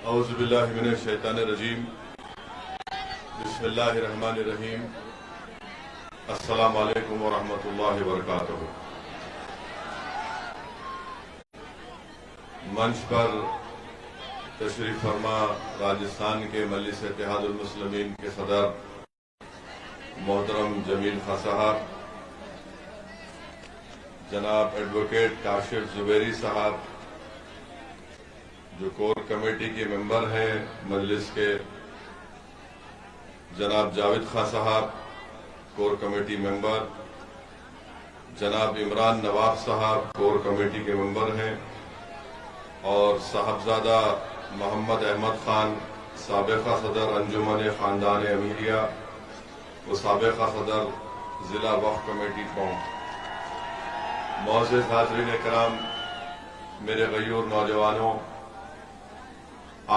اعوذ باللہ من الشیطان الرجیم بسم اللہ الرحمن الرحیم السلام علیکم ورحمۃ اللہ وبرکاتہ۔ منچ پر تشریف فرما راجستھان کے مجلس اتحاد المسلمین کے صدر محترم جمیل خان صاحب، جناب ایڈوکیٹ کاشف زبیری صاحب جو کور کمیٹی کے ممبر ہیں مجلس کے، جناب جاوید خان صاحب کور کمیٹی ممبر، جناب عمران نواب صاحب کور کمیٹی کے ممبر ہیں، اور صاحبزادہ محمد احمد خان سابقہ صدر انجمن خاندان امیریہ و سابقہ صدر ضلع وقف کمیٹی ٹونک۔ معزز حاضرین کرام، میرے غیور نوجوانوں،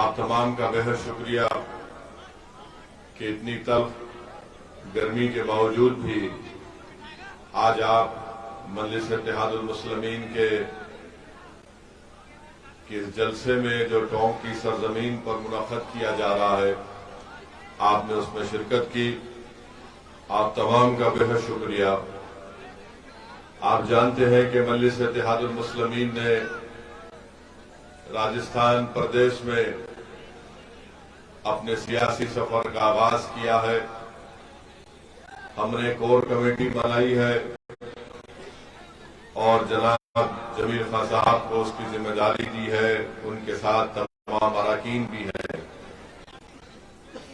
آپ تمام کا بہت شکریہ کہ اتنی تلخ گرمی کے باوجود بھی آج آپ مجلس اتحاد المسلمین کے اس جلسے میں جو ٹونک کی سرزمین پر منعقد کیا جا رہا ہے، آپ نے اس میں شرکت کی۔ آپ تمام کا بہت شکریہ۔ آپ جانتے ہیں کہ مجلس اتحاد المسلمین نے راجستھان پردیش میں اپنے سیاسی سفر کا آغاز کیا ہے۔ ہم نے کور کمیٹی بنائی ہے اور جناب جمیل خان صاحب کو اس کی ذمہ داری دی ہے، ان کے ساتھ تمام اراکین بھی ہیں،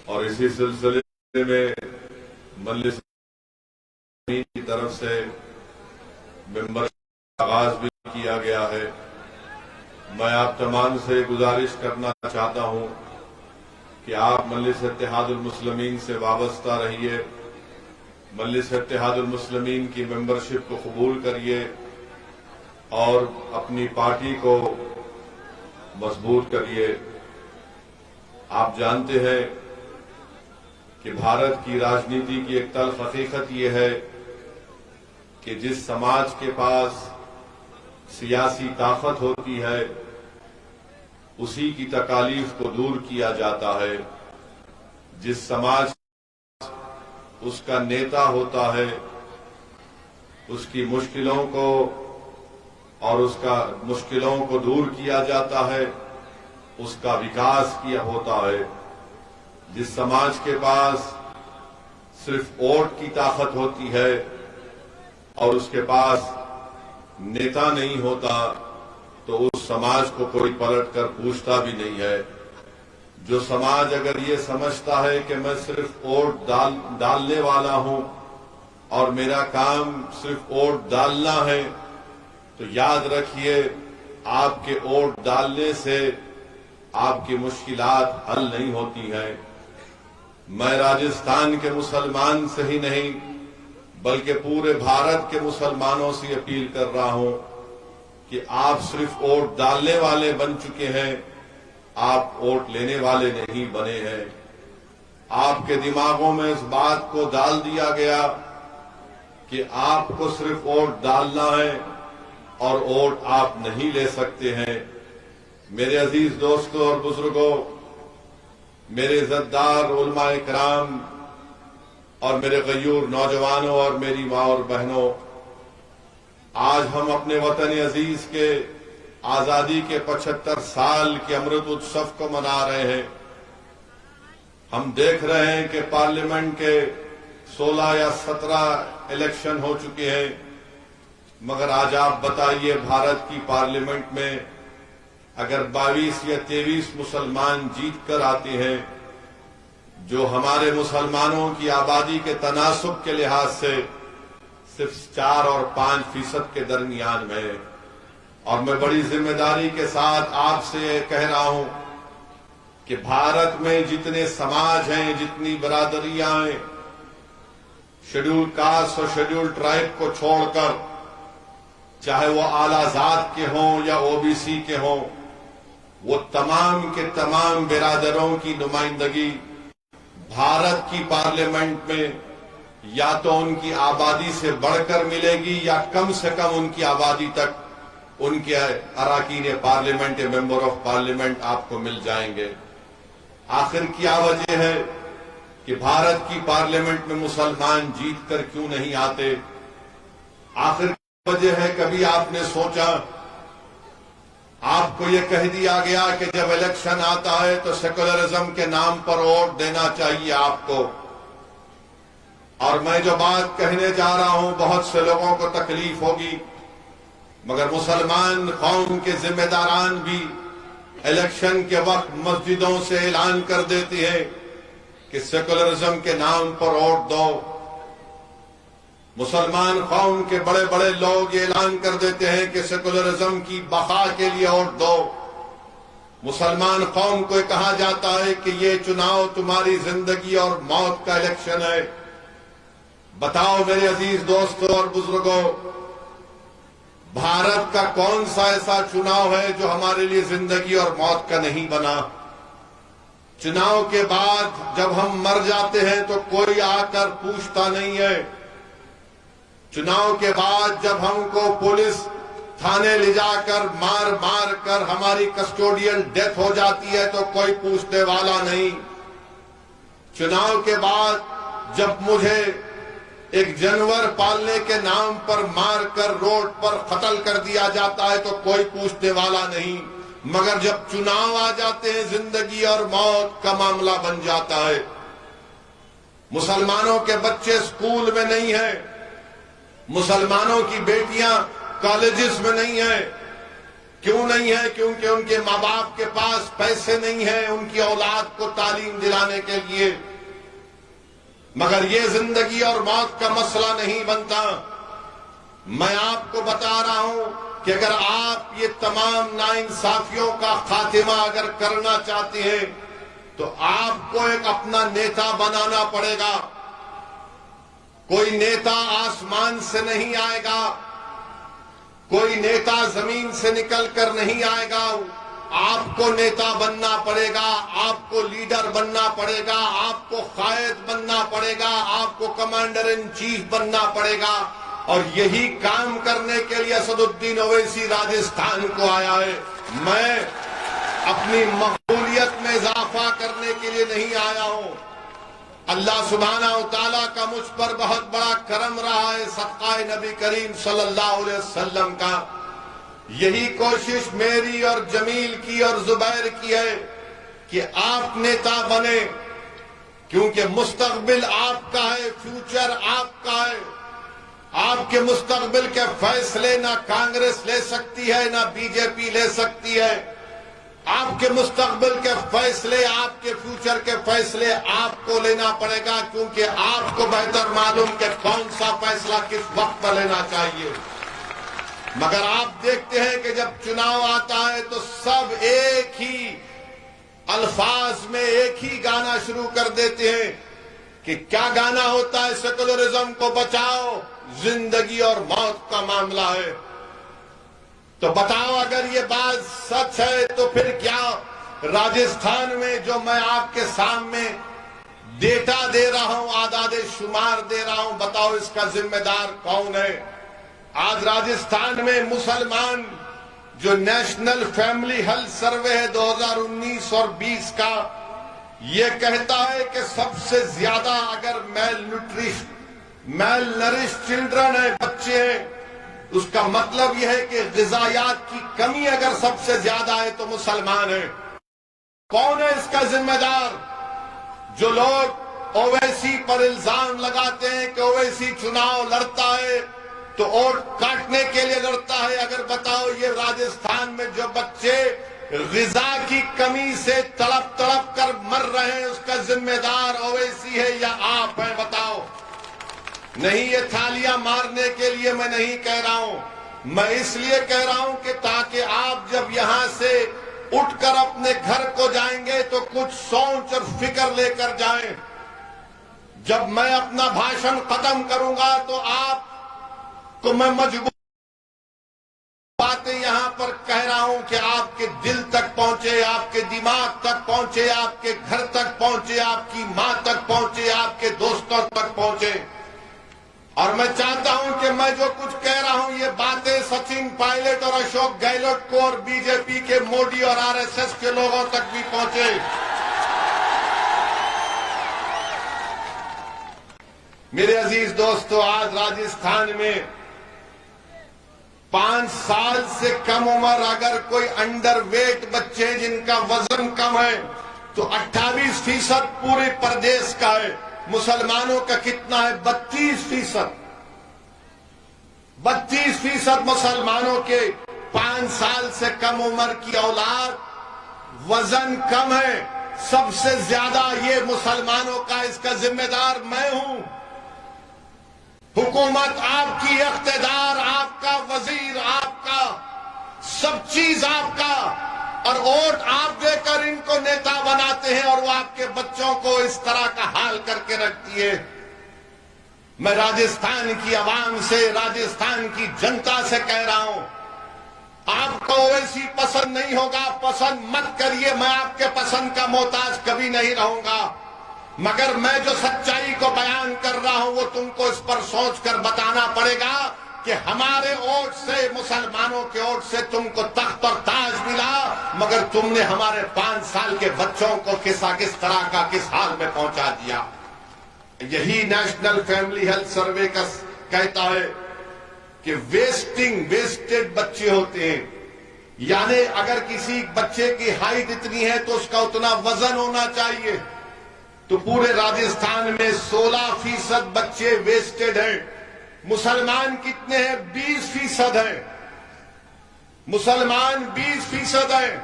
اور اسی سلسلے میں مجلس کی طرف سے ممبر کا آغاز بھی کیا گیا ہے۔ میں آپ تمام سے گزارش کرنا چاہتا ہوں کہ آپ مجلس اتحاد المسلمین سے وابستہ رہیے، مجلس اتحاد المسلمین کی ممبرشپ کو قبول کریے اور اپنی پارٹی کو مضبوط کریے۔ آپ جانتے ہیں کہ بھارت کی راجنیتی کی ایک تلخ حقیقت یہ ہے کہ جس سماج کے پاس سیاسی طاقت ہوتی ہے اسی کی تکالیف کو دور کیا جاتا ہے۔ جس سماج اس کا نیتا ہوتا ہے اس کی مشکلوں کو اور اس کا مشکلوں کو دور کیا جاتا ہے، اس کا وکاس کیا ہوتا ہے۔ جس سماج کے پاس صرف ووٹ کی طاقت ہوتی ہے اور اس کے پاس نیتا نہیں ہوتا تو اس سماج کو کوئی پلٹ کر پوچھتا بھی نہیں ہے۔ جو سماج اگر یہ سمجھتا ہے کہ میں صرف ووٹ ڈالنے والا ہوں اور میرا کام صرف ووٹ ڈالنا ہے، تو یاد رکھیے آپ کے ووٹ ڈالنے سے آپ کی مشکلات حل نہیں ہوتی ہیں۔ میں راجستھان کے مسلمان سے ہی نہیں بلکہ پورے بھارت کے مسلمانوں سے اپیل کر رہا ہوں کہ آپ صرف ووٹ ڈالنے والے بن چکے ہیں، آپ ووٹ لینے والے نہیں بنے ہیں۔ آپ کے دماغوں میں اس بات کو ڈال دیا گیا کہ آپ کو صرف ووٹ ڈالنا ہے اور ووٹ آپ نہیں لے سکتے ہیں۔ میرے عزیز دوستوں اور بزرگوں، میرے عزتدار علماء کرام اور میرے غیور نوجوانوں اور میری ماں اور بہنوں، آج ہم اپنے وطن عزیز کے آزادی کے 75 سال کے امرت اتسو کو منا رہے ہیں۔ ہم دیکھ رہے ہیں کہ پارلیمنٹ کے 16 یا 17 الیکشن ہو چکے ہیں، مگر آج آپ بتائیے بھارت کی پارلیمنٹ میں اگر 22 یا 23 مسلمان جیت کر آتے ہیں، جو ہمارے مسلمانوں کی آبادی کے تناسب کے لحاظ سے صرف 4 اور 5% کے درمیان میں، اور میں بڑی ذمہ داری کے ساتھ آپ سے کہہ رہا ہوں کہ بھارت میں جتنے سماج ہیں، جتنی برادریاں ہیں، شیڈول کاسٹ اور شیڈول ٹرائب کو چھوڑ کر، چاہے وہ اعلیٰ ذات کے ہوں یا او بی سی کے ہوں، وہ تمام کے تمام برادروں کی نمائندگی بھارت کی پارلیمنٹ میں یا تو ان کی آبادی سے بڑھ کر ملے گی یا کم سے کم ان کی آبادی تک ان کے اراکین پارلیمنٹ یا ممبر آف پارلیمنٹ آپ کو مل جائیں گے۔ آخر کیا وجہ ہے کہ بھارت کی پارلیمنٹ میں مسلمان جیت کر کیوں نہیں آتے؟ آخر کیا وجہ ہے؟ کبھی آپ نے سوچا؟ آپ کو یہ کہہ دیا گیا کہ جب الیکشن آتا ہے تو سیکولرزم کے نام پر ووٹ دینا چاہیے آپ کو. اور میں جو بات کہنے جا رہا ہوں بہت سے لوگوں کو تکلیف ہوگی، مگر مسلمان قوم کے ذمہ داران بھی الیکشن کے وقت مسجدوں سے اعلان کر دیتی ہیں کہ سیکولرزم کے نام پر ووٹ دو. مسلمان قوم کے بڑے بڑے لوگ یہ اعلان کر دیتے ہیں کہ سیکولرزم کی بقا کے لیے ووٹ دو. مسلمان قوم کو کہا جاتا ہے کہ یہ چناؤ تمہاری زندگی اور موت کا الیکشن ہے. بتاؤ میرے عزیز دوستوں اور بزرگوں، بھارت کا کون سا ایسا چناؤ ہے جو ہمارے لیے زندگی اور موت کا نہیں بنا؟ چناؤ کے بعد جب ہم مر جاتے ہیں تو کوئی آ کر پوچھتا نہیں ہے. چناؤ کے بعد جب ہم کو پولیس تھانے لے جا کر مار مار کر ہماری کسٹوڈیل ڈیتھ ہو جاتی ہے تو کوئی پوچھنے والا نہیں. چناؤ کے بعد جب مجھے ایک جانور پالنے کے نام پر مار کر روڈ پر قتل کر دیا جاتا ہے تو کوئی پوچھنے والا نہیں. مگر جب چناؤ آ جاتے ہیں زندگی اور موت کا معاملہ بن جاتا ہے. مسلمانوں کے بچے سکول میں نہیں ہیں، مسلمانوں کی بیٹیاں کالجز میں نہیں ہیں. کیوں نہیں ہیں؟ کیونکہ ان کے ماں باپ کے پاس پیسے نہیں ہیں ان کی اولاد کو تعلیم دلانے کے لیے. مگر یہ زندگی اور موت کا مسئلہ نہیں بنتا. میں آپ کو بتا رہا ہوں کہ اگر آپ یہ تمام ناانصافیوں کا خاتمہ اگر کرنا چاہتے ہیں تو آپ کو ایک اپنا نیتا بنانا پڑے گا. کوئی نیتا آسمان سے نہیں آئے گا، کوئی نیتا زمین سے نکل کر نہیں آئے گا. آپ کو نیتا بننا پڑے گا، آپ کو لیڈر بننا پڑے گا، آپ کو قائد بننا پڑے گا، آپ کو کمانڈر ان چیف بننا پڑے گا. اور یہی کام کرنے کے لیے اسد الدین اویسی راجستھان کو آیا ہے. میں اپنی مقبولیت میں اضافہ کرنے کے لیے نہیں آیا ہوں. اللہ سبحانہ و تعالیٰ کا مجھ پر بہت بڑا کرم رہا ہے صدقہ نبی کریم صلی اللہ علیہ وسلم کا. یہی کوشش میری اور جمیل کی اور زبیر کی ہے کہ آپ نیتا بنے، کیونکہ مستقبل آپ کا ہے، فیوچر آپ کا ہے. آپ کے مستقبل کے فیصلے نہ کانگریس لے سکتی ہے نہ بی جے پی لے سکتی ہے. آپ کے مستقبل کے فیصلے، آپ کے فیوچر کے فیصلے آپ کو لینا پڑے گا، کیونکہ آپ کو بہتر معلوم کہ کون سا فیصلہ کس وقت پر لینا چاہیے. مگر آپ دیکھتے ہیں کہ جب چناؤ آتا ہے تو سب ایک ہی الفاظ میں ایک ہی گانا شروع کر دیتے ہیں. کہ کیا گانا ہوتا ہے؟ سیکولرزم کو بچاؤ، زندگی اور موت کا معاملہ ہے. تو بتاؤ اگر یہ بات سچ ہے تو پھر کیا راجستھان میں جو میں آپ کے سامنے ڈیٹا دے رہا ہوں، اعداد شمار دے رہا ہوں، بتاؤ اس کا ذمہ دار کون ہے؟ آج راجستھان میں مسلمان جو نیشنل فیملی ہیلتھ سروے ہے 2019 اور 20 کا، یہ کہتا ہے کہ سب سے زیادہ اگر میل نرش چلڈرن ہے، بچے ہیں، اس کا مطلب یہ ہے کہ غذائیات کی کمی اگر سب سے زیادہ ہے تو مسلمان ہیں. کون ہے اس کا ذمہ دار؟ جو لوگ اویسی پر الزام لگاتے ہیں کہ اویسی چناؤ لڑتا ہے تو ووٹ کاٹنے کے لیے لڑتا ہے. اگر بتاؤ یہ راجستھان میں جو بچے غذا کی کمی سے تڑپ تڑپ کر مر رہے ہیں، اس کا ذمہ دار اویسی ہے یا آپ ہیں؟ بتاؤ. نہیں، یہ تھالیاں مارنے کے لیے میں نہیں کہہ رہا ہوں، میں اس لیے کہہ رہا ہوں کہ تاکہ آپ جب یہاں سے اٹھ کر اپنے گھر کو جائیں گے تو کچھ سوچ اور فکر لے کر جائیں. جب میں اپنا بھاشن ختم کروں گا تو آپ کو میں مجبور باتیں یہاں پر کہہ رہا ہوں کہ آپ کے دل تک پہنچے، آپ کے دماغ تک پہنچے، آپ کے گھر تک پہنچے، آپ کی ماں تک پہنچے، آپ کے دوستوں تک پہنچے. اور میں چاہتا ہوں کہ میں جو کچھ کہہ رہا ہوں یہ باتیں سچن پائلٹ اور اشوک گہلوٹ کو اور بی جے پی کے مودی اور آر ایس ایس کے لوگوں تک بھی پہنچے. میرے عزیز دوستو، آج راجستھان میں 5 سال سے کم عمر اگر کوئی انڈر ویٹ بچے جن کا وزن کم ہے تو 28% پورے پردیش کا ہے۔ مسلمانوں کا کتنا ہے؟ 32%۔ 32% مسلمانوں کے 5 سال سے کم عمر کی اولاد وزن کم ہے۔ سب سے زیادہ یہ مسلمانوں کا اس کا ذمہ دار میں ہوں۔ حکومت آپ کی، اقتدار آپ کا، وزیر آپ کا، سب چیز آپ کا، اور ووٹ آپ دے کر ان کو نیتا بناتے ہیں اور وہ آپ کے بچوں کو اس طرح کا حال کر کے رکھتی ہے۔ میں راجستھان کی عوام سے، راجستھان کی جنتا سے کہہ رہا ہوں، آپ کو اویسی پسند نہیں ہوگا، پسند مت کریے، میں آپ کے پسند کا محتاج کبھی نہیں رہوں گا، مگر میں جو سچائی کو بیان کر رہا ہوں وہ تم کو اس پر سوچ کر بتانا پڑے گا کہ ہمارے ووٹ سے، مسلمانوں کے ووٹ سے تم کو تخت اور تاج ملا، مگر تم نے ہمارے 5 سال کے بچوں کو کس طرح کا کس حال میں پہنچا دیا۔ یہی نیشنل فیملی ہیلتھ سروے کا کہتا ہے کہ ویسٹڈ بچے ہوتے ہیں، یعنی اگر کسی بچے کی ہائٹ اتنی ہے تو اس کا اتنا وزن ہونا چاہیے، تو پورے راجستھان میں 16% بچے ویسٹڈ ہیں۔ مسلمان کتنے ہیں؟ 20% ہیں۔ مسلمان 20% ہیں۔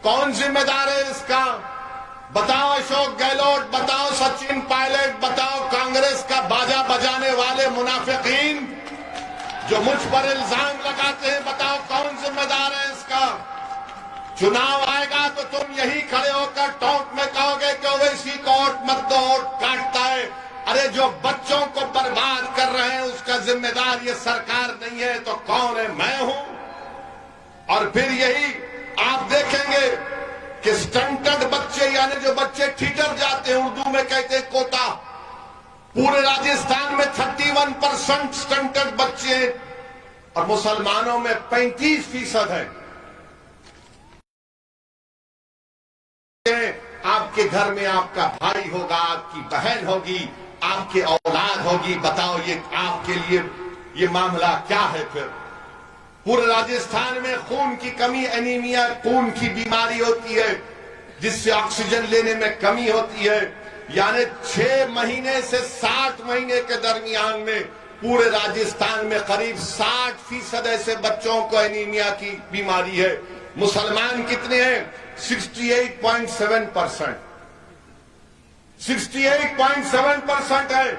کون ذمہ دار ہے اس کا؟ بتاؤ اشوک گہلوٹ، بتاؤ سچن پائلٹ، بتاؤ کانگریس کا باجا بجانے والے منافقین جو مجھ پر الزام لگاتے ہیں، بتاؤ کون ذمہ دار ہے اس کا؟ چناؤ آئے گا تو تم یہی کھڑے ہو کر ٹونک میں کہو گے کہ اویسی کو ووٹ مت دو، ووٹ کاٹتا ہے۔ ارے جو بچوں کو برباد کر رہے ہیں اس کا ذمہ دار یہ سرکار نہیں ہے تو کون ہے؟ میں ہوں۔ اور پھر یہی آپ دیکھیں گے کہ سٹنٹڈ بچے، یعنی جو بچے ٹھٹر جاتے ہیں، اردو میں کہتے ہیں کوتا، پورے راجستھان میں 31% سٹنٹڈ بچے ہیں اور مسلمانوں میں 35% ہیں۔ آپ کے گھر میں آپ کا بھائی ہوگا، آپ کی بہن ہوگی، آپ کی اولاد ہوگی، بتاؤ یہ آپ کے لیے یہ معاملہ کیا ہے؟ پھر پورے راجستھان میں خون کی کمی، اینیمیا، خون کی بیماری ہوتی ہے جس سے آکسیجن لینے میں کمی ہوتی ہے، یعنی 6 مہینے سے 60 مہینے کے درمیان میں پورے راجستھان میں قریب 60% ایسے بچوں کو اینیمیا کی بیماری ہے۔ مسلمان کتنے ہیں؟ 68.7%۔ 68.7% ہے۔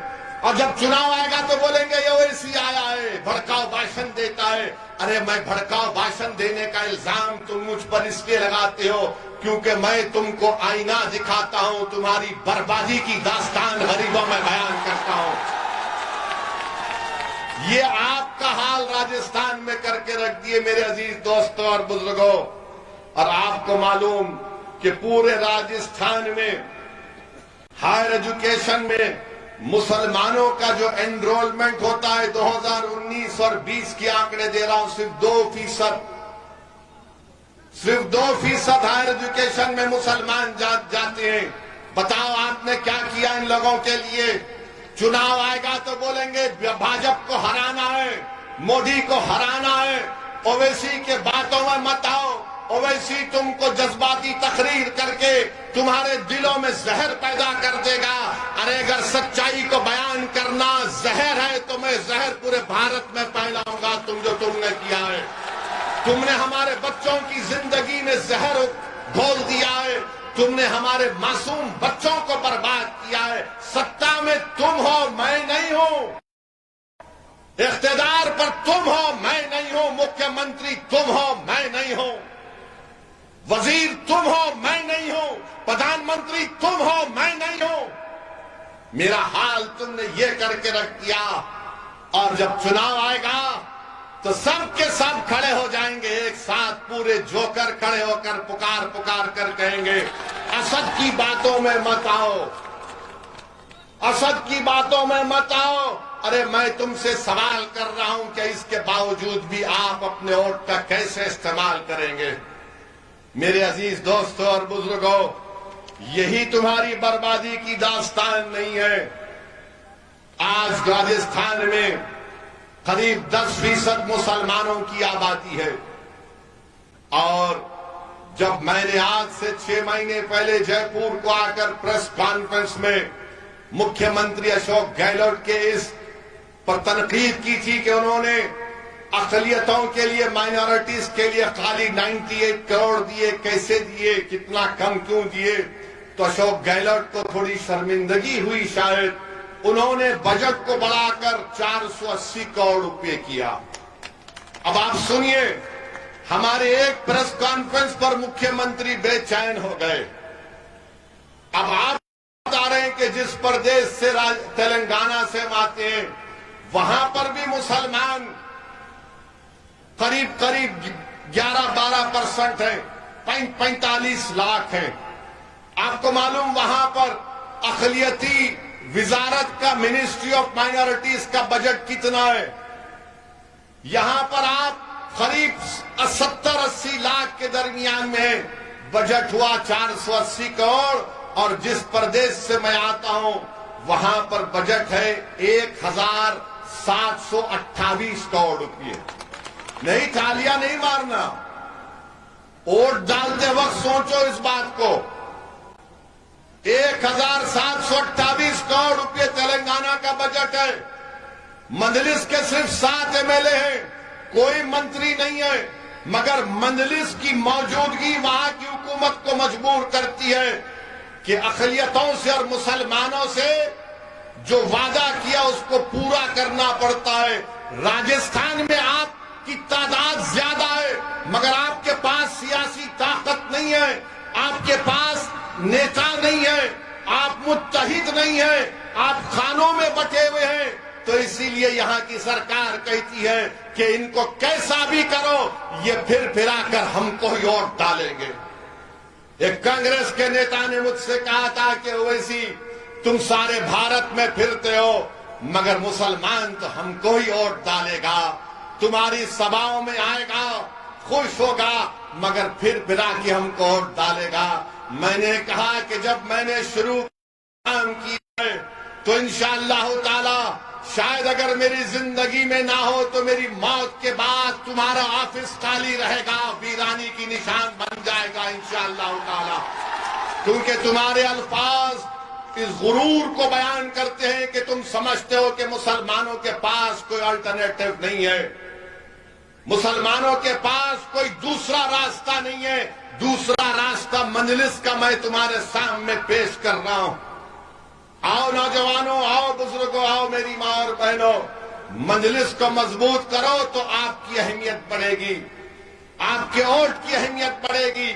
اور جب چناؤ آئے گا تو بولیں گے یہ اویسی آیا ہے، بھڑکاؤ بھاشن دیتا ہے۔ ارے میں بھڑکاؤ بھاشن دینے کا الزام تم مجھ پر اس لیے لگاتے ہو کیونکہ میں تم کو آئینہ دکھاتا ہوں، تمہاری بربادی کی داستان غریبوں میں بیان کرتا ہوں۔ یہ آپ کا حال راجستھان میں کر کے رکھ دیے میرے عزیز دوستوں اور بزرگوں۔ اور آپ کو معلوم کہ پورے راجستھان میں ہائر ایجوکیشن میں مسلمانوں کا جو انرولمنٹ ہوتا ہے 2019 اور 20 کے آنکڑے دے رہا ہوں، صرف 2% ہائر ایجوکیشن میں مسلمان جاتے ہیں۔ بتاؤ آپ نے کیا کیا ان لوگوں کے لیے؟ چناؤ آئے گا تو بولیں گے بھاجپ کو ہرانا ہے، مودی کو ہرانا ہے، اویسی کے باتوں میں مت آؤ، اویسی تم کو جذباتی تقریر کر کے تمہارے دلوں میں زہر پیدا کر دے گا۔ ارے اگر سچائی کو بیان کرنا زہر ہے تو میں زہر پورے بھارت میں پھیلاؤں گا۔ تم نے کیا ہے، تم نے ہمارے بچوں کی زندگی میں زہر گھول دیا ہے، تم نے ہمارے معصوم بچوں کو برباد کیا ہے۔ ستا میں تم ہو، میں نہیں ہوں، اقتدار پر تم ہو، میں نہیں ہوں، مکھیہ منتری تم ہو، میں نہیں ہوں، وزیر تم ہو، میں نہیں ہوں، پردھان منتری تم ہو، میں نہیں ہوں۔ میرا حال تم نے یہ کر کے رکھ دیا، اور جب چناؤ آئے گا تو سب کے سب کھڑے ہو جائیں گے ایک ساتھ، پورے جوکر کھڑے ہو کر پکار کر کہیں گے اسد کی باتوں میں مت آؤ، اسد کی باتوں میں مت آؤ۔ ارے میں تم سے سوال کر رہا ہوں کہ اس کے باوجود بھی آپ اپنے ووٹ کا کیسے استعمال کریں گے؟ میرے عزیز دوستوں اور بزرگوں، یہی تمہاری بربادی کی داستان نہیں ہے؟ آج راجستھان میں قریب 10% مسلمانوں کی آبادی ہے، اور جب میں نے آج سے 6 مہینے پہلے جے پور کو آ کر پریس کانفرنس میں مکھیہ منتری اشوک گہلوٹ کے اس پر تنقید کی تھی کہ انہوں نے اقلیتوں کے لیے، مائنورٹیز کے لیے خالی 98 کروڑ دیے، کیسے دیے، کتنا کم کیوں دیے، تو اشوک گہلوٹ کو تھوڑی شرمندگی ہوئی شاید، انہوں نے بجٹ کو بڑھا کر 480 کروڑ روپے کیا۔ اب آپ سنیے، ہمارے ایک پریس کانفرنس پر مکھیہ منتری بے چین ہو گئے۔ اب آپ بتا رہے ہیں کہ جس پردیش سے تلنگانہ سے ہم آتے ہیں وہاں پر بھی مسلمان قریب 11-12% ہیں، 45 لاکھ ہیں۔ آپ کو معلوم وہاں پر اقلیتی وزارت کا، منسٹری آف مائنورٹیز کا بجٹ کتنا ہے؟ یہاں پر آپ قریب 70-80 لاکھ کے درمیان میں بجٹ ہوا 480 کروڑ، اور جس پردیش سے میں آتا ہوں وہاں پر بجٹ ہے 1728 کروڑ روپے۔ نہیں، تالیاں نہیں مارنا، ووٹ ڈالتے وقت سوچو اس بات کو۔ 1728 کروڑ روپے تلنگانہ کا بجٹ ہے، مجلس کے صرف 7 MLA ہیں، کوئی منتری نہیں ہے، مگر مجلس کی موجودگی وہاں کی حکومت کو مجبور کرتی ہے کہ اقلیتوں سے اور مسلمانوں سے جو وعدہ کیا اس کو پورا کرنا پڑتا ہے۔ راجستھان میں آپ کی تعداد زیادہ ہے، مگر آپ کے پاس سیاسی طاقت نہیں ہے، آپ کے پاس نیتا نہیں ہے، آپ متحد نہیں ہیں، آپ خانوں میں بٹے ہوئے ہیں، تو اسی لیے یہاں کی سرکار کہتی ہے کہ ان کو کیسا بھی کرو، یہ پھر پھرا کر ہم کو ہی ووٹ ڈالیں گے۔ ایک کانگریس کے نیتا نے مجھ سے کہا تھا کہ اویسی تم سارے بھارت میں پھرتے ہو مگر مسلمان تو ہم کو ہی ووٹ ڈالے گا، تمہاری سبھاؤں میں آئے گا، خوش ہوگا، مگر پھر پھرا کے ہم کو ووٹ ڈالے گا۔ میں نے کہا کہ جب میں نے شروع کام کیا ہے تو انشاءاللہ تعالی شاید اگر میری زندگی میں نہ ہو تو میری موت کے بعد تمہارا آفس خالی رہے گا، ویرانی کی نشان بن جائے گا انشاءاللہ تعالی، کیونکہ تمہارے الفاظ اس غرور کو بیان کرتے ہیں کہ تم سمجھتے ہو کہ مسلمانوں کے پاس کوئی الٹرنیٹو نہیں ہے، مسلمانوں کے پاس کوئی دوسرا راستہ نہیں ہے۔ دوسرا راستہ مجلس کا میں تمہارے سامنے پیش کر رہا ہوں۔ آؤ نوجوانوں، آؤ بزرگوں، آؤ میری ماں اور بہنوں، مجلس کو مضبوط کرو تو آپ کی اہمیت بڑھے گی، آپ کے ووٹ کی اہمیت بڑھے گی۔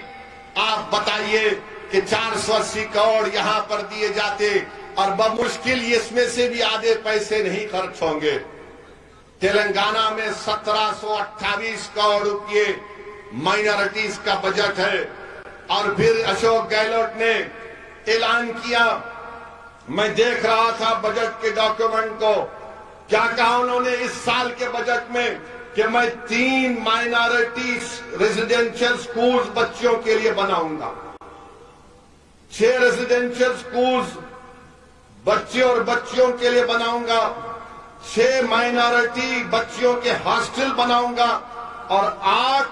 آپ بتائیے کہ 480 کروڑ یہاں پر دیے جاتے اور بمشکل اس میں سے بھی آدھے پیسے نہیں خرچ ہوں گے۔ تلنگانہ میں 1728 کروڑ روپے مائنورٹیز کا بجٹ ہے، اور پھر اشوک گہلوٹ نے اعلان کیا، میں دیکھ رہا تھا بجٹ کے ڈاکیومنٹ کو، کیا کہا انہوں نے اس سال کے بجٹ میں کہ میں 3 مائنورٹیز ریزیڈینشل سکولز بچیوں کے لیے بناؤں گا، 6 ریزیڈینشل سکولز بچے اور بچیوں کے لیے بناؤں گا، 6 مائنورٹی بچیوں کے ہاسٹل بناؤں گا، اور 8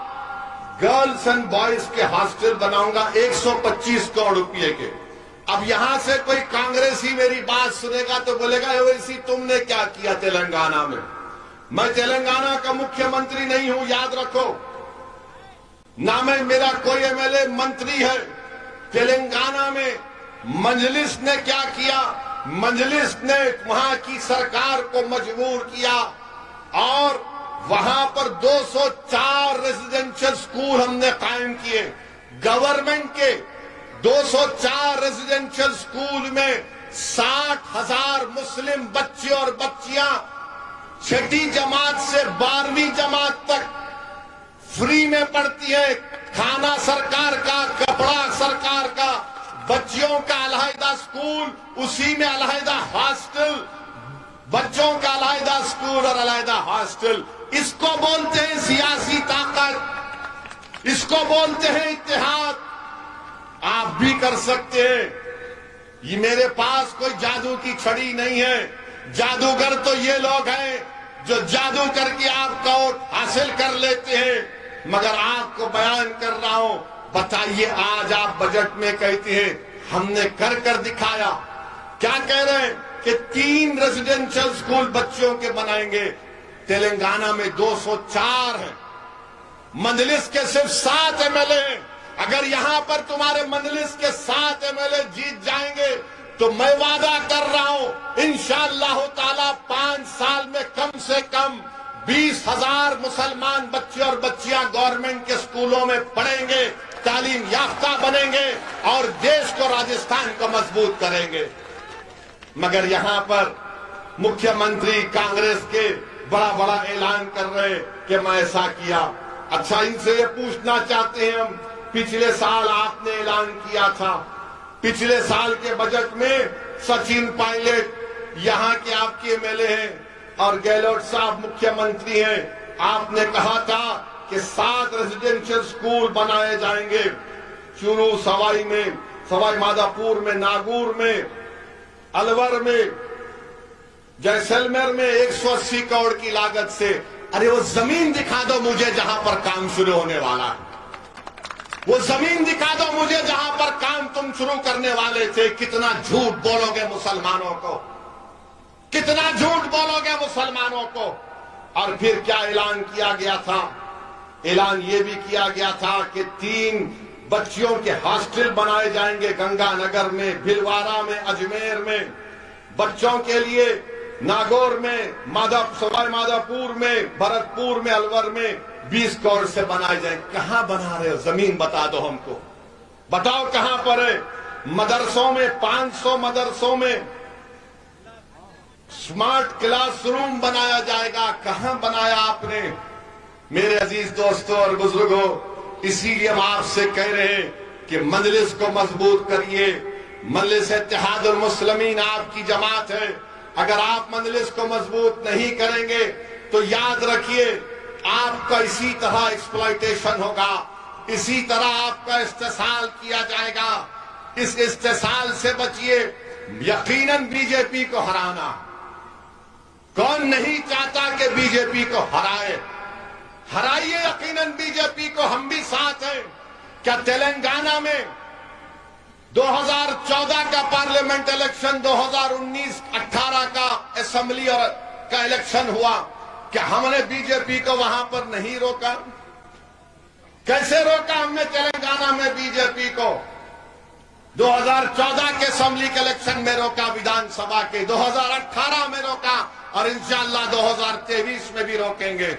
گرلز اینڈ بوائز کے ہاسٹل بناؤں گا 125 کروڑ روپے کے۔ اب یہاں سے کوئی کانگریسی میری بات سنے گا تو بولے گا اویسی تم نے کیا کیا تلنگانہ میں؟ میں تلنگانہ کا مکھیہ منتری نہیں ہوں، یاد رکھو، نہ میں میرا کوئی MLA منتری ہے۔ تلنگانہ میں مجلس نے کیا کیا؟ مجلس نے وہاں کی سرکار کو مجبور کیا اور وہاں پر 204 ریزیڈینشل سکول ہم نے قائم کیے، گورنمنٹ کے 204 ریزیڈینشل سکول میں 60,000 مسلم بچے اور بچیاں 6ٹھی جماعت سے 12ویں جماعت تک فری میں پڑھتی ہے، کھانا سرکار کا، کپڑا سرکار کا، بچیوں کا علیحدہ سکول، اسی میں علیحدہ ہاسٹل، بچوں کا علیحدہ سکول اور علیحدہ ہاسٹل۔ اس کو بولتے ہیں سیاسی طاقت، اس کو بولتے ہیں اتحاد۔ آپ بھی کر سکتے ہیں، یہ میرے پاس کوئی جادو کی چھڑی نہیں ہے، جادوگر تو یہ لوگ ہیں جو جادو کر کے آپ کا ووٹ حاصل کر لیتے ہیں، مگر آپ کو بیان کر رہا ہوں، بتائیے آج آپ بجٹ میں کہتے ہیں ہم نے کر دکھایا۔ کیا کہہ رہے ہیں کہ 3 ریزیڈنشل سکول بچوں کے بنائیں گے۔ تلنگانہ میں 204 ہیں، مجلس کے صرف 7 MLA ہیں۔ اگر یہاں پر تمہارے مجلس کے 7 MLA جیت جائیں گے تو میں وعدہ کر رہا ہوں انشاءاللہ تعالی 5 سال میں کم سے کم 20,000 مسلمان بچے اور بچیاں گورنمنٹ کے سکولوں میں پڑھیں گے، تعلیم یافتہ بنیں گے اور دیش کو، راجستھان کو مضبوط کریں گے۔ مگر یہاں پر مکھیہ منتری کانگریس کے بڑا اعلان کر رہے کہ میں ایسا کیا۔ اچھا، ان سے یہ پوچھنا چاہتے ہیں ہم، پچھلے سال آپ نے اعلان کیا تھا، پچھلے سال کے بجٹ میں سچن پائلٹ یہاں کے آپ کے MLA ہیں اور گہلوٹ صاحب مکھیہ منتری ہیں، آپ نے کہا تھا کہ 7 ریزیڈنشل سکول بنائے جائیں گے، چورو، سوائی مادھوپور میں، ناگور میں، الور میں، جیسلمیر میں 180 کروڑ کی لاگت سے۔ ارے وہ زمین دکھا دو مجھے جہاں پر کام شروع ہونے والا ہے، وہ زمین دکھا دو مجھے جہاں پر کام تم شروع کرنے والے تھے۔ کتنا جھوٹ بولو گے مسلمانوں کو، کتنا جھوٹ بولو گے مسلمانوں کو۔ اور پھر کیا اعلان کیا گیا تھا؟ اعلان یہ بھی کیا گیا تھا کہ 3 بچیوں کے ہاسٹل بنائے جائیں گے گنگا نگر میں، بھلوارہ میں، اجمیر میں، بچوں کے لیے ناگور میں، سوائی مادھوپور میں، بھرتپور میں، الور میں 20 کروڑ سے بنائے جائیں۔ کہاں بنا رہے ہو؟ زمین بتا دو ہم کو، بتاؤ کہاں پر ہے؟ مدرسوں میں 500 مدرسوں میں سمارٹ کلاس روم بنایا جائے گا، کہاں بنایا آپ نے؟ میرے عزیز دوستوں اور بزرگوں، اسی لیے ہم آپ سے کہہ رہے ہیں کہ مجلس کو مضبوط کریے۔ مجلس اتحاد المسلمین آپ کی جماعت ہے، اگر آپ مجلس کو مضبوط نہیں کریں گے تو یاد رکھیے آپ کا اسی طرح ایکسپلائٹیشن ہوگا، اسی طرح آپ کا استحصال کیا جائے گا۔ اس استحصال سے بچیے۔ یقیناً بی جے پی کو ہرانا، کون نہیں چاہتا کہ بی جے پی کو ہرائیے یقیناً بی جے پی کو، ہم بھی ساتھ ہیں۔ کیا تلنگانہ میں 2014 کا پارلیمنٹ الیکشن، 2019-18 کا اسمبلی اور کا الیکشن ہوا، کیا ہم نے بی جے پی کو وہاں پر نہیں روکا؟ کیسے روکا ہم نے تلنگانہ میں بی جے پی کو؟ 2014 کے اسمبلی کے الیکشن میں روکا، ویدھان سبھا کے 2018 میں روکا اور انشاءاللہ 2023 میں بھی روکیں گے۔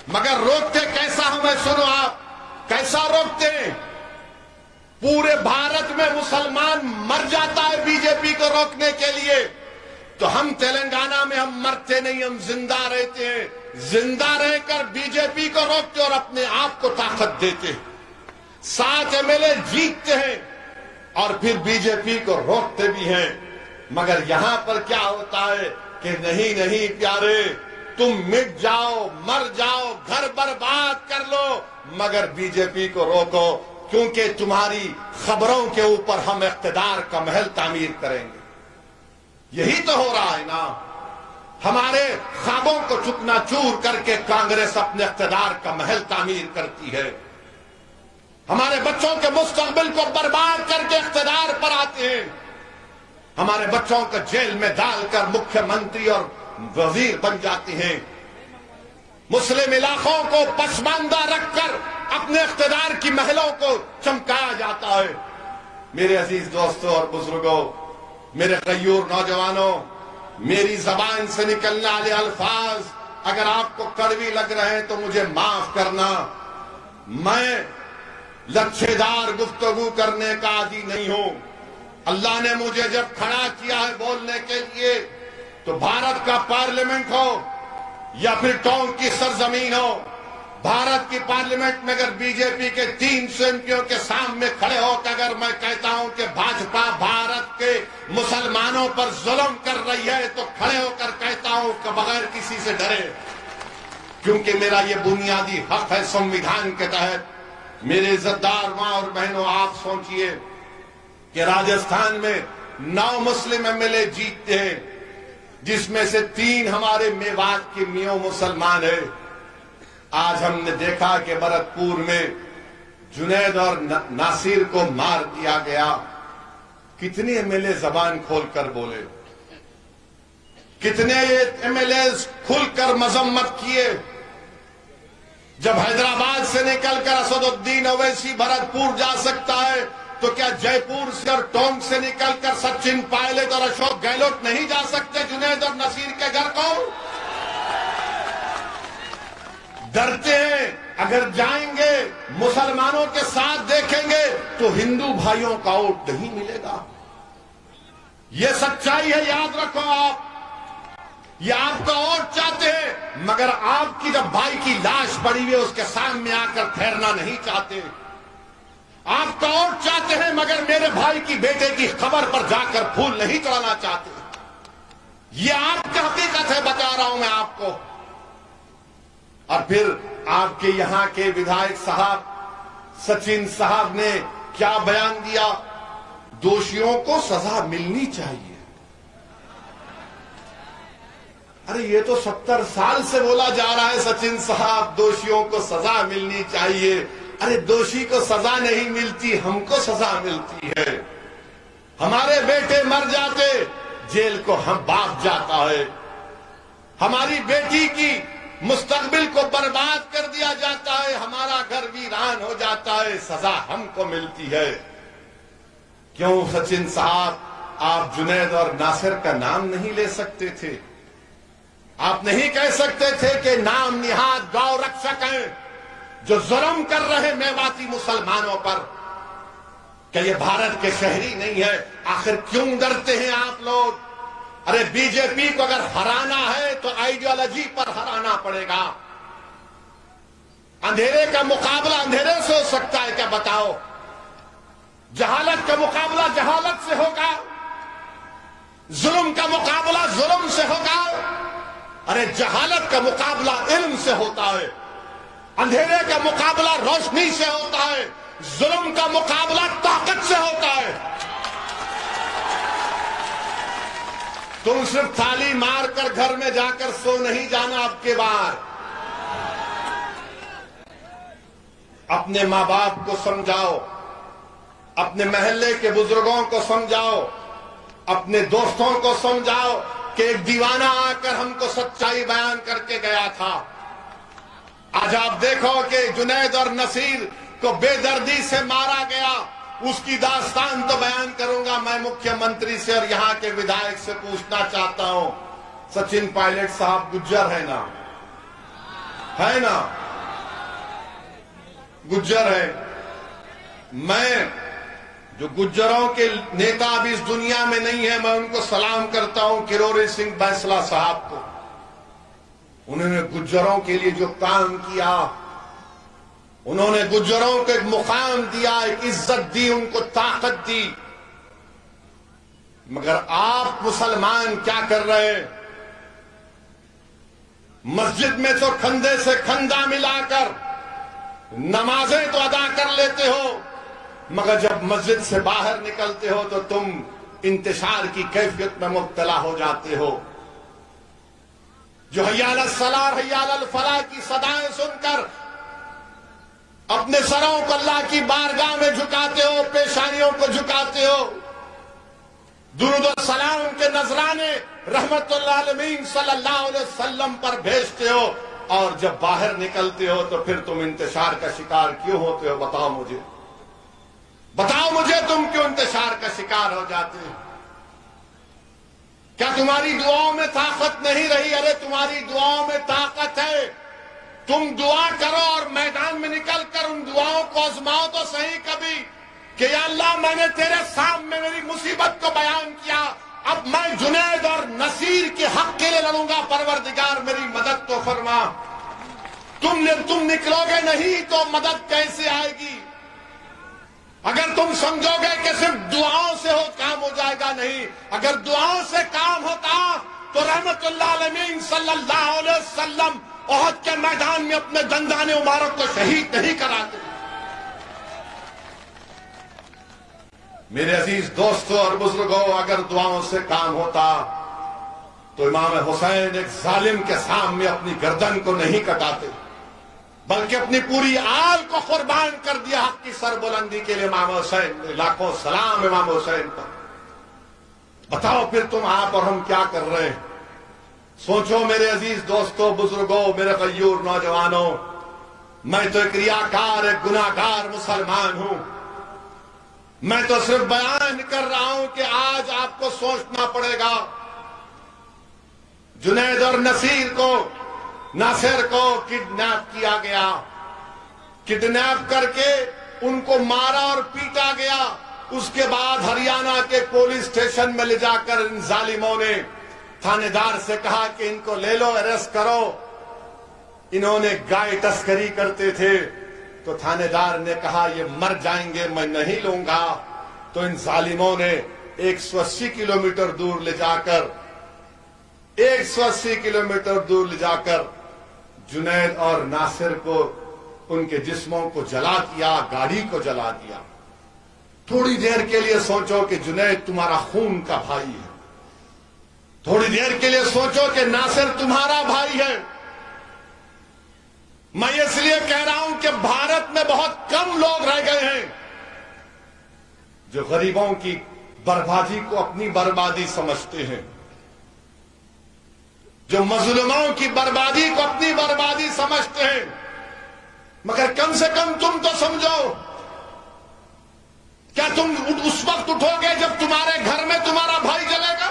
مگر روکتے کیسا ہمیں سنو، آپ کیسا روکتے ہیں؟ پورے بھارت میں مسلمان مر جاتا ہے بی جے پی کو روکنے کے لیے، تو ہم تلنگانہ میں ہم مرتے نہیں، ہم زندہ رہتے ہیں، زندہ رہ کر بی جے پی کو روکتے اور اپنے آپ کو طاقت دیتے ہیں۔ 7 MLA جیتتے ہیں اور پھر بی جے پی کو روکتے بھی ہیں۔ مگر یہاں پر کیا ہوتا ہے کہ نہیں پیارے، تم مٹ جاؤ، مر جاؤ، گھر برباد کر لو، مگر بی جے پی کو روکو، کیونکہ تمہاری خبروں کے اوپر ہم اقتدار کا محل تعمیر کریں گے۔ یہی تو ہو رہا ہے نا، ہمارے خوابوں کو چکنا چور کر کے کانگریس اپنے اقتدار کا محل تعمیر کرتی ہے، ہمارے بچوں کے مستقبل کو برباد کر کے اقتدار پر آتے ہیں، ہمارے بچوں کو جیل میں ڈال کر مکھیہ منتری اور وزیر بن جاتے ہیں، مسلم علاقوں کو پسماندہ رکھ کر اپنے اقتدار کی محلوں کو چمکایا جاتا ہے۔ میرے عزیز دوستوں اور بزرگوں، میرے غیور نوجوانوں، میری زبان سے نکلنے والے الفاظ اگر آپ کو کڑوی لگ رہے ہیں تو مجھے معاف کرنا۔ میں لچھے دار گفتگو کرنے کا عادی نہیں ہوں۔ اللہ نے مجھے جب کھڑا کیا ہے بولنے کے لیے، تو بھارت کا پارلیمنٹ ہو یا پھر ٹونک کی سرزمین ہو، بھارت کی پارلیمنٹ میں اگر بی جے پی کے 300 MPوں کے سامنے کھڑے ہو کہ اگر میں کہتا ہوں کہ بھاجپا بھارت کے مسلمانوں پر ظلم کر رہی ہے، تو کھڑے ہو کر کہتا ہوں کہ بغیر کسی سے ڈرے، کیونکہ میرا یہ بنیادی حق ہے سنویدھان کے تحت۔ میرے عزتدار ماں اور بہنوں، آپ سوچئے کہ راجستھان میں 9 مسلم MLA جیتتے ہیں، جس میں سے 3 ہمارے میوات کے میوں مسلمان ہیں۔ آج ہم نے دیکھا کہ بھرتپور میں جنید اور ناصر کو مار دیا گیا۔ کتنے ایم ایل اے زبان کھول کر بولے، کتنے ایم ایل اے کھل کر مذمت کیے۔ جب حیدرآباد سے نکل کر اسد الدین اویسی بھرتپور جا سکتا ہے تو کیا جے پور سے اور ٹونک سے نکل کر سچن پائلٹ اور اشوک گہلوٹ نہیں جا سکتے جنید اور نصیر کے گھر کو؟ ڈرتے ہیں اگر جائیں گے مسلمانوں کے ساتھ دیکھیں گے تو ہندو بھائیوں کا ووٹ نہیں ملے گا۔ یہ سچائی ہے، یاد رکھو آپ۔ یہ آپ کا ووٹ چاہتے ہیں مگر آپ کی جب بھائی کی لاش پڑی ہوئی اس کے سامنے آ کر ٹھہرنا نہیں چاہتے۔ آپ کا ووٹ چاہتے ہیں مگر میرے بھائی کی بیٹے کی قبر پر جا کر پھول نہیں چڑھانا چاہتے۔ یہ آپ کی حقیقت ہے، بتا رہا ہوں میں آپ کو۔ اور پھر آپ کے یہاں کے ودھائک صاحب سچن صاحب نے کیا بیان دیا؟ دوشیوں کو سزا ملنی چاہیے۔ ارے یہ تو 70 سال سے بولا جا رہا ہے سچن صاحب، دوشیوں کو سزا ملنی چاہیے۔ ارے دوشی کو سزا نہیں ملتی، ہم کو سزا ملتی ہے۔ ہمارے بیٹے مر جاتے جیل کو ہم باپ جاتا ہے، ہماری بیٹی کی مستقبل کو برباد کر دیا جاتا ہے، ہمارا گھر ویران ہو جاتا ہے، سزا ہم کو ملتی ہے۔ کیوں سچن صاحب آپ جنید اور ناصر کا نام نہیں لے سکتے تھے؟ آپ نہیں کہہ سکتے تھے کہ نام نہاد گو رکشک ہیں جو ظلم کر رہے میواتی مسلمانوں پر، کہ یہ بھارت کے شہری نہیں ہے؟ آخر کیوں ڈرتے ہیں آپ لوگ؟ ارے بی جے پی کو اگر ہرانا ہے تو آئیڈیالوجی پر ہرانا پڑے گا۔ اندھیرے کا مقابلہ اندھیرے سے ہو سکتا ہے کیا؟ بتاؤ۔ جہالت کا مقابلہ جہالت سے ہوگا، ظلم کا مقابلہ ظلم سے ہوگا۔ ارے جہالت کا مقابلہ علم سے ہوتا ہے، اندھیرے کا مقابلہ روشنی سے ہوتا ہے، ظلم کا مقابلہ طاقت سے ہوتا ہے۔ تم صرف تھالی مار کر گھر میں جا کر سو نہیں جانا اب کے بعد۔ اپنے ماں باپ کو سمجھاؤ، اپنے محلے کے بزرگوں کو سمجھاؤ، اپنے دوستوں کو سمجھاؤ کہ ایک دیوانہ آ کر ہم کو سچائی بیان کر کے گیا تھا۔ آج آپ دیکھو کہ جنید اور نصیر کو بے دردی سے مارا گیا، اس کی داستان تو بیان کروں گا میں مکھیہ منتری سے اور یہاں کے ودھائک سے پوچھنا چاہتا ہوں۔ سچن پائلٹ صاحب گجر ہے نا؟ ہے نا؟ گجر ہے۔ میں جو گجروں کے نیتا ابھی اس دنیا میں نہیں ہے، میں ان کو سلام کرتا ہوں، کروری سنگھ بینسلا صاحب کو۔ انہوں نے گجروں کے لیے جو کام کیا، انہوں نے گجروں کو ایک مقام دیا، ایک عزت دی، ان کو طاقت دی۔ مگر آپ مسلمان کیا کر رہے ہیں؟ مسجد میں تو کندھے سے کندھا ملا کر نمازیں تو ادا کر لیتے ہو، مگر جب مسجد سے باہر نکلتے ہو تو تم انتشار کی کیفیت میں مبتلا ہو جاتے ہو۔ جو حی علی الصلاۃ حی علی الفلاح کی صدائیں سن کر اپنے سروں کو اللہ کی بارگاہ میں جھکاتے ہو، پیشانیوں کو جھکاتے ہو، درود و سلام کے نذرانے رحمت للعالمین صلی اللہ علیہ وسلم پر بھیجتے ہو، اور جب باہر نکلتے ہو تو پھر تم انتشار کا شکار کیوں ہوتے ہو؟ بتاؤ مجھے، بتاؤ مجھے تم کیوں انتشار کا شکار ہو جاتے ہو؟ کیا تمہاری دعاؤں میں طاقت نہیں رہی؟ ارے تمہاری دعاؤں میں طاقت ہے، تم دعا کرو اور میدان میں نکل کر ان دعاؤں کو آزماؤ تو صحیح کبھی کہ یا اللہ میں نے تیرے سامنے میری مصیبت کو بیان کیا، اب میں جنید اور نصیر کے حق کے لیے لڑوں گا، پروردگار میری مدد تو فرما۔ تم نکلو گے نہیں تو مدد کیسے آئے گی؟ اگر تم سمجھو گے کہ صرف دعاؤں سے کام ہو جائے گا، نہیں، اگر دعاؤں سے کام ہوتا تو رحمت اللہ علیہ صلی اللہ علیہ وسلم احد کے میدان میں اپنے دندان مبارک کو شہید نہیں کراتے۔ میرے عزیز دوستوں اور بزرگوں، اگر دعاؤں سے کام ہوتا تو امام حسین ایک ظالم کے سامنے اپنی گردن کو نہیں کٹاتے بلکہ اپنی پوری آل کو قربان کر دیا حق کی سربلندی کے لیے امام حسین نے. لاکھوں سلام امام حسین پر. بتاؤ پھر تم آپ اور ہم کیا کر رہے ہیں؟ سوچو میرے عزیز دوستو، بزرگوں، میرے غیور نوجوانوں، میں تو ایک ریاکار، ایک گناہگار مسلمان ہوں. میں تو صرف بیان کر رہا ہوں کہ آج آپ کو سوچنا پڑے گا. جنید اور ناصر کو کڈنیپ کیا گیا، کڈنیپ کر کے ان کو مارا اور پیٹا گیا. اس کے بعد ہریانہ کے پولیس اسٹیشن میں لے جا کر ان ظالموں نے تھانے دار سے کہا کہ ان کو لے لو، اریسٹ کرو. انہوں نے گائے تسکری کرتے تھے تو تھانے دار نے کہا یہ مر جائیں گے، میں نہیں لوں گا. تو ان ظالموں نے 180 کلومیٹر دور لے جا کر جنید اور ناصر کو، ان کے جسموں کو جلا دیا، گاڑی کو جلا دیا. تھوڑی دیر کے لیے سوچو کہ جنید تمہارا خون کا بھائی ہے. تھوڑی دیر کے لیے سوچو کہ ناصر تمہارا بھائی ہے. میں اس لیے کہہ رہا ہوں کہ بھارت میں بہت کم لوگ رہ گئے ہیں جو غریبوں کی بربادی کو اپنی بربادی سمجھتے ہیں، جو مظلوموں کی بربادی کو اپنی بربادی سمجھتے ہیں. مگر کم سے کم تم تو سمجھو، کیا تم اس وقت اٹھو گے جب تمہارے گھر میں تمہارا بھائی جلے گا؟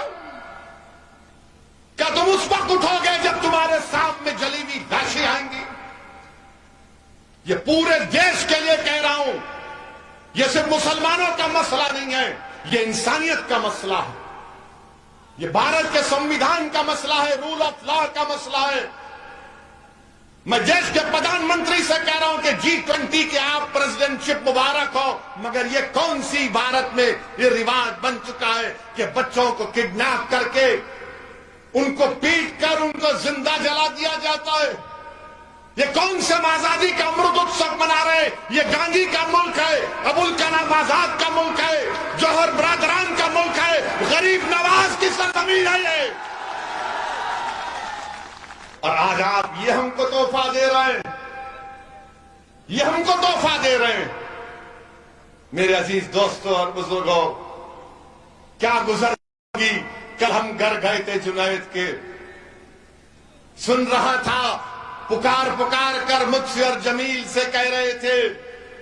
کیا تم اس وقت اٹھو گے جب تمہارے سامنے جلی ہوئی لاشیں آئیں گی؟ یہ پورے دیش کے لیے کہہ رہا ہوں، یہ صرف مسلمانوں کا مسئلہ نہیں ہے، یہ انسانیت کا مسئلہ ہے. یہ بھارت کے سمویدھان کا مسئلہ ہے، رول آف لا کا مسئلہ ہے. میں دیش کے پردھان منتری سے کہہ رہا ہوں کہ G20 کے آپ پریزیڈنٹ شپ مبارک ہو، مگر یہ کون سی بھارت میں یہ رواج بن چکا ہے کہ بچوں کو کڈنیپ کر کے ان کو پیٹ کر ان کو زندہ جلا دیا جاتا ہے؟ یہ کون سے آزادی کا امرت اتسو منا رہے؟ یہ گاندھی کا ملک ہے، ابوالکلام آزاد کا ملک ہے، جوہر برادران کا ملک ہے، غریب نواز کی سرزمین ہے یہ. اور آج آپ یہ ہم کو تحفہ دے رہے ہیں. میرے عزیز دوستوں اور بزرگوں، کیا گزر گی؟ کل ہم گھر گئے تھے جنید کے، سن رہا تھا پکار کر مجھ سے اور جمیل سے کہہ رہے تھے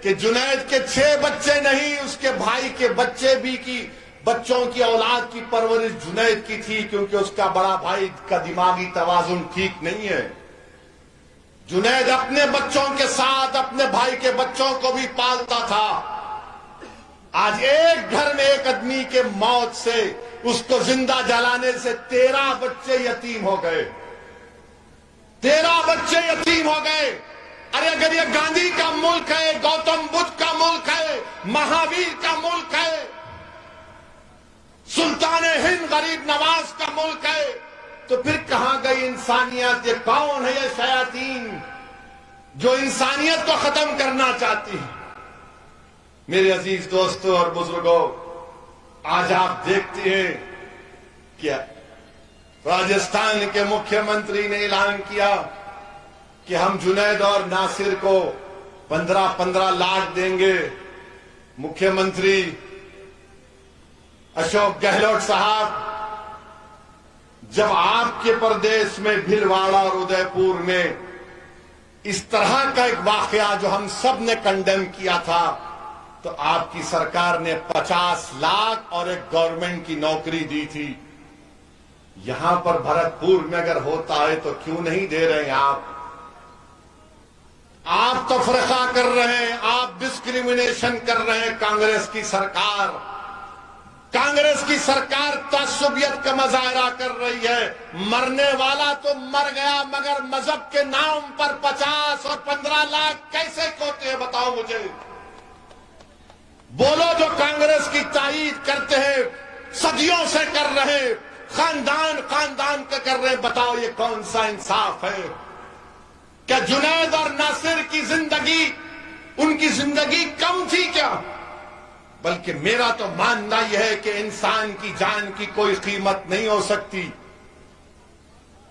کہ جنید کے 6 بچے نہیں، اس کے بھائی کے بچے بھی کی بچوں کی اولاد کی پرورش جنید کی تھی، کیونکہ اس کا بڑا بھائی کا دماغی توازن ٹھیک نہیں ہے. جنید اپنے بچوں کے ساتھ اپنے بھائی کے بچوں کو بھی پالتا تھا. آج ایک گھر میں ایک آدمی کے موت سے، اس کو زندہ جلانے سے 13 بچے یتیم ہو گئے. 13 بچے یتیم ہو گئے. ارے اگر یہ گاندھی کا ملک ہے، گوتم بدھ کا ملک ہے، مہاویر کا ملک ہے، سلطان ہند غریب نواز کا ملک ہے، تو پھر کہاں گئی انسانیت؟ یہ کون ہے یہ شیاطین جو انسانیت کو ختم کرنا چاہتی ہے؟ میرے عزیز دوستوں اور بزرگوں، آج آپ دیکھتے ہیں کہ راجستھان کے مکھیہ منتری نے اعلان کیا کہ ہم جنید اور ناصر کو 15 لاکھ دیں گے. مکھیہ منتری اشوک گہلوٹ صاحب، جب آپ کے پردیش میں بھلواڑہ اور ادے پور میں اس طرح کا ایک واقعہ جو ہم سب نے کنڈیم کیا تھا، تو آپ کی سرکار نے 50 لاکھ اور ایک گورنمنٹ کی نوکری دی تھی. یہاں پر بھرتپور میں اگر ہوتا ہے تو کیوں نہیں دے رہے ہیں آپ تفرقہ کر رہے ہیں، آپ ڈسکریمنیشن کر رہے ہیں. کانگریس کی سرکار تعصبیت کا مظاہرہ کر رہی ہے. مرنے والا تو مر گیا، مگر مذہب کے نام پر 50 اور 15 لاکھ کیسے کھوتے ہیں؟ بتاؤ مجھے. بولو جو کانگریس کی تائید کرتے ہیں، صدیوں سے کر رہے، خاندان کا کر رہے، بتاؤ یہ کون سا انصاف ہے؟ کیا جنید اور ناصر کی زندگی، ان کی زندگی کم تھی کیا؟ بلکہ میرا تو ماننا یہ ہے کہ انسان کی جان کی کوئی قیمت نہیں ہو سکتی.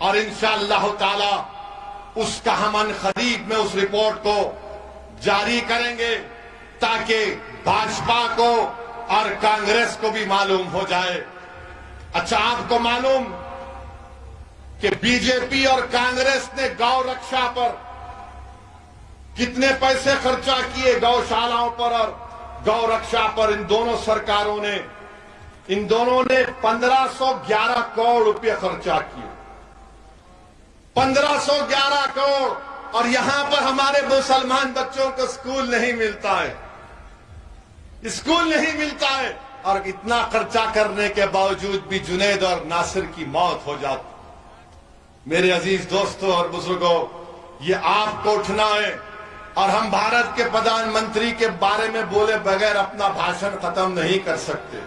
اور انشاءاللہ تعالی اس کا ہم ان قریب میں اس رپورٹ کو جاری کریں گے تاکہ بھاجپا کو اور کانگریس کو بھی معلوم ہو جائے. اچھا، آپ کو معلوم کہ بی جے پی اور کانگریس نے گو رکشا پر کتنے پیسے خرچہ کیے؟ گوشالاؤں پر اور گو رکشا پر ان دونوں سرکاروں نے 1511 کروڑ روپے خرچہ کیے. 1511 کروڑ. اور یہاں پر ہمارے مسلمان بچوں کو اسکول نہیں ملتا ہے، اسکول نہیں ملتا ہے، اور اتنا خرچہ کرنے کے باوجود بھی جنید اور ناصر کی موت ہو جاتی. میرے عزیز دوستوں اور بزرگوں، یہ آپ کو اٹھنا ہے، اور ہم بھارت کے پردھان منتری کے بارے میں بولے بغیر اپنا بھاشن ختم نہیں کر سکتے.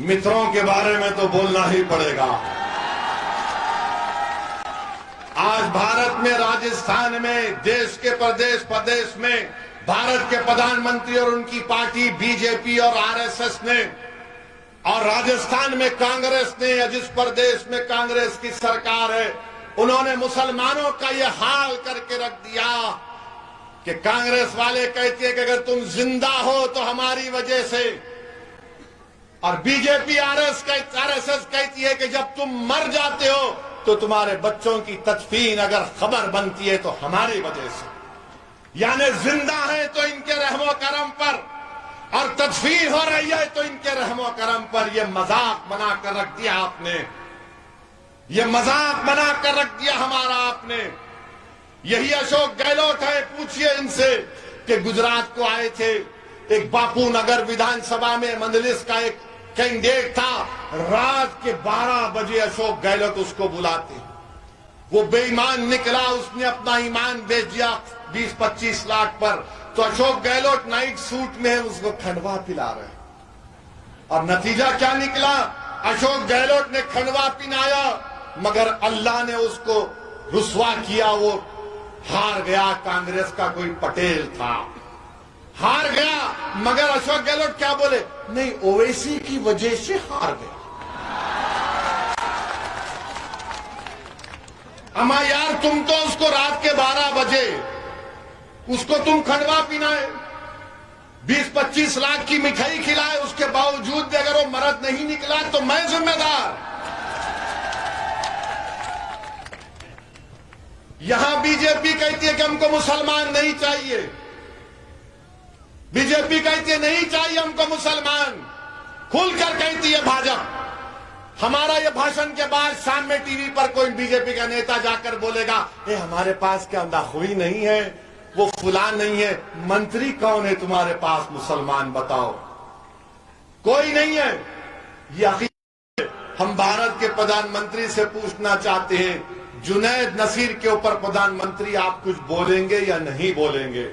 متروں کے بارے میں تو بولنا ہی پڑے گا. آج بھارت میں، راجستھان میں، دیش کے پردیش میں بھارت کے پردھان منتری اور ان کی پارٹی بی جے پی اور آر ایس ایس نے، اور راجستھان میں کانگریس نے، یا جس پردیش میں کانگریس کی سرکار ہے، انہوں نے مسلمانوں کا یہ حال کر کے رکھ دیا کہ کانگریس والے کہتے ہیں کہ اگر تم زندہ ہو تو ہماری وجہ سے، اور B J P R S S کہتی ہے کہ جب تم مر جاتے ہو تو تمہارے بچوں کی تدفین اگر خبر بنتی ہے تو ہماری وجہ سے. یعنی زندہ ہے تو ان کے رحم و کرم پر، اور تدفین ہو رہی ہے تو ان کے رحم و کرم پر. یہ مذاق بنا کر رکھ دیا آپ نے، یہ مذاق بنا کر رکھ دیا ہمارا آپ نے. یہی اشوک گہلوٹ ہے، پوچھئے ان سے کہ گجرات کو آئے تھے، ایک باپو نگر ودھان سبھا میں مجلس کا ایک کینڈیڈیٹ تھا، رات کے 12 بجے اشوک گہلوٹ اس کو بلاتے. وہ بے ایمان نکلا، اس نے اپنا ایمان بیچ دیا 20-25 لاکھ پر. تو اشوک گہلوٹ نائٹ سوٹ میں اس کو کھنڈوا پلا رہے، اور نتیجہ کیا نکلا؟ اشوک گہلوٹ نے کھنڈوا پلایا، مگر اللہ نے اس کو رسوا کیا. وہ ہار گیا. کانگریس کا کوئی پٹیل تھا، ہار گیا. مگر اشوک گہلوٹ کیا بولے؟ نہیں، اویسی کی وجہ سے ہار گیا. اما یار، تم تو اس کو رات کے 12 بجے اس کو تم کھنڈوا پینائے، 20-25 لاکھ کی مٹھائی کھلائے، اس کے باوجود بھی اگر وہ مرد نہیں نکلا تو میں ذمہ دار. یہاں بی جے پی کہتی ہے کہ ہم کو مسلمان نہیں چاہیے، بی جے پی کہتی ہے نہیں چاہیے ہم کو مسلمان، کھل کر کہتی ہے بھاجپا. ہمارا یہ بھاشن کے بعد شام میں ٹی وی پر کوئی بی جے پی کا نیتا جا کر بولے گا ہمارے پاس کیا ناخوئی نہیں ہے، وہ فلان نہیں ہے. منتری کون ہے تمہارے پاس مسلمان؟ بتاؤ. کوئی نہیں ہے. یہ عقیدہ ہم بھارت کے پردھان منتری سے پوچھنا چاہتے ہیں، جنید نصیر کے اوپر پردھان منتری آپ کچھ بولیں گے یا نہیں بولیں گے؟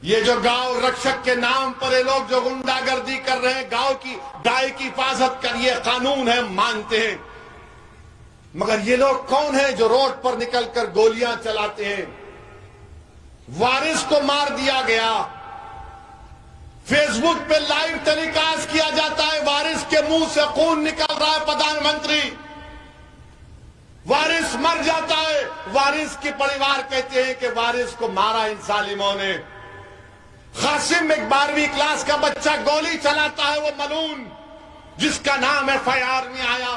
یہ جو گاؤں رکشک کے نام پر یہ لوگ جو غنڈہ گردی کر رہے ہیں، گاؤں کی گائے کی حفاظت کر، یہ قانون ہے، مانتے ہیں. مگر یہ لوگ کون ہیں جو روڈ پر نکل کر گولیاں چلاتے ہیں؟ وارث کو مار دیا گیا، فیس بک پہ لائیو ٹیلی کاسٹ کیا جاتا ہے، وارث کے منہ سے خون نکل رہا ہے. پردھان منتری وارث مر جاتا ہے، وارث کی پریوار کہتے ہیں کہ وارث کو مارا ان ظالموں نے. قاسم ایک 12ویں کلاس کا بچہ گولی چلاتا ہے، وہ ملون جس کا نام ایف آئی آر میں آیا.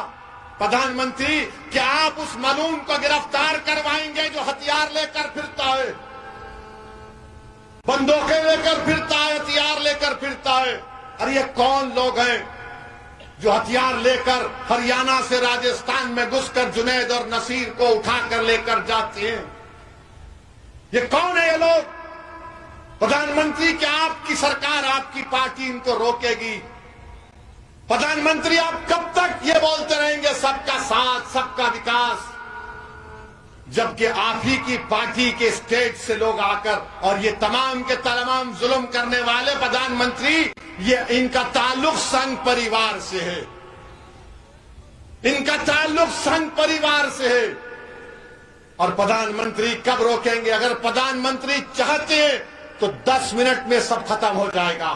پردھان منتری کیا آپ اس ملون کو گرفتار کروائیں گے جو ہتھیار لے کر پھرتا ہے، بندوقیں لے کر پھرتا ہے، ہتھیار لے کر پھرتا ہے؟ اور یہ کون لوگ ہیں جو ہتھیار لے کر ہریانہ سے راجستھان میں گھس کر جنید اور نصیر کو اٹھا کر لے کر جاتے ہیں؟ یہ کون ہے یہ لوگ؟ پردھان منتری کیا آپ کی سرکار، آپ کی پارٹی ان کو روکے گی؟ پردھان منتری آپ کب تک یہ بولتے رہیں گے سب کا ساتھ، سب کا وکاس، جبکہ آپ ہی کی پارٹی کے اسٹیٹ سے لوگ آ کر، اور یہ تمام کے تمام ظلم کرنے والے پردھان منتری، یہ ان کا تعلق سنگھ پریوار سے ہے، ان کا تعلق سنگھ پریوار سے ہے. اور پردھان منتری کب روکیں گے؟ اگر پردھان منتری چاہتے ہیں تو 10 منٹ میں سب ختم ہو جائے گا.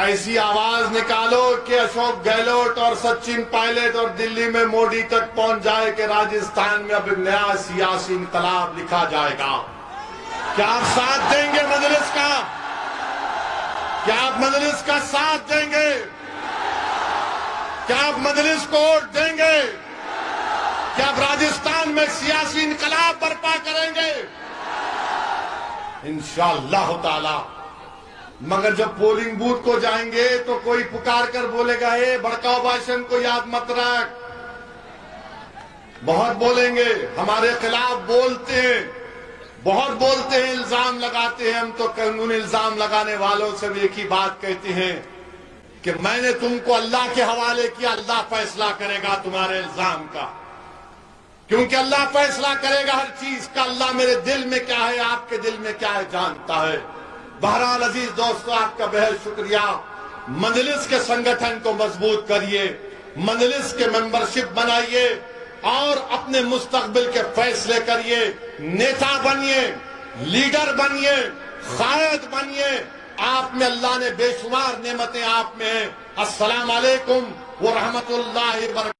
ایسی آواز نکالو کہ اشوک گہلوٹ اور سچن پائلٹ اور دلی میں موڈی تک پہنچ جائے کہ راجستھان میں اب ایک نیا سیاسی انقلاب لکھا جائے گا. کیا آپ ساتھ دیں گے مجلس کا؟ کیا آپ مجلس کا ساتھ دیں گے؟ کیا آپ مجلس کو ووٹ دیں گے؟ کیا آپ راجستھان میں سیاسی انقلاب برپا کریں گے؟ انشاءاللہ تعالی. مگر جب پولنگ بوتھ کو جائیں گے تو کوئی پکار کر بولے گا اے بھڑکاؤ بھاشن کو یاد مت رکھ. بہت بولیں گے، ہمارے خلاف بولتے ہیں، بہت بولتے ہیں، الزام لگاتے ہیں. ہم تو قانون الزام لگانے والوں سے بھی ایک ہی بات کہتے ہیں کہ میں نے تم کو اللہ کے حوالے کیا، اللہ فیصلہ کرے گا تمہارے الزام کا، کیونکہ اللہ فیصلہ کرے گا ہر چیز کا. اللہ میرے دل میں کیا ہے، آپ کے دل میں کیا ہے جانتا ہے. بہرحال عزیز دوستو، آپ کا بہت شکریہ. مجلس کے سنگٹھن کو مضبوط کریے، مجلس کے ممبرشپ بنائیے اور اپنے مستقبل کے فیصلے کریے. نیتا بنیے، لیڈر بنیے، قائد بنیے. آپ میں اللہ نے بے شمار نعمتیں آپ میں ہیں. السلام علیکم ورحمۃ اللہ وبرکاتہ.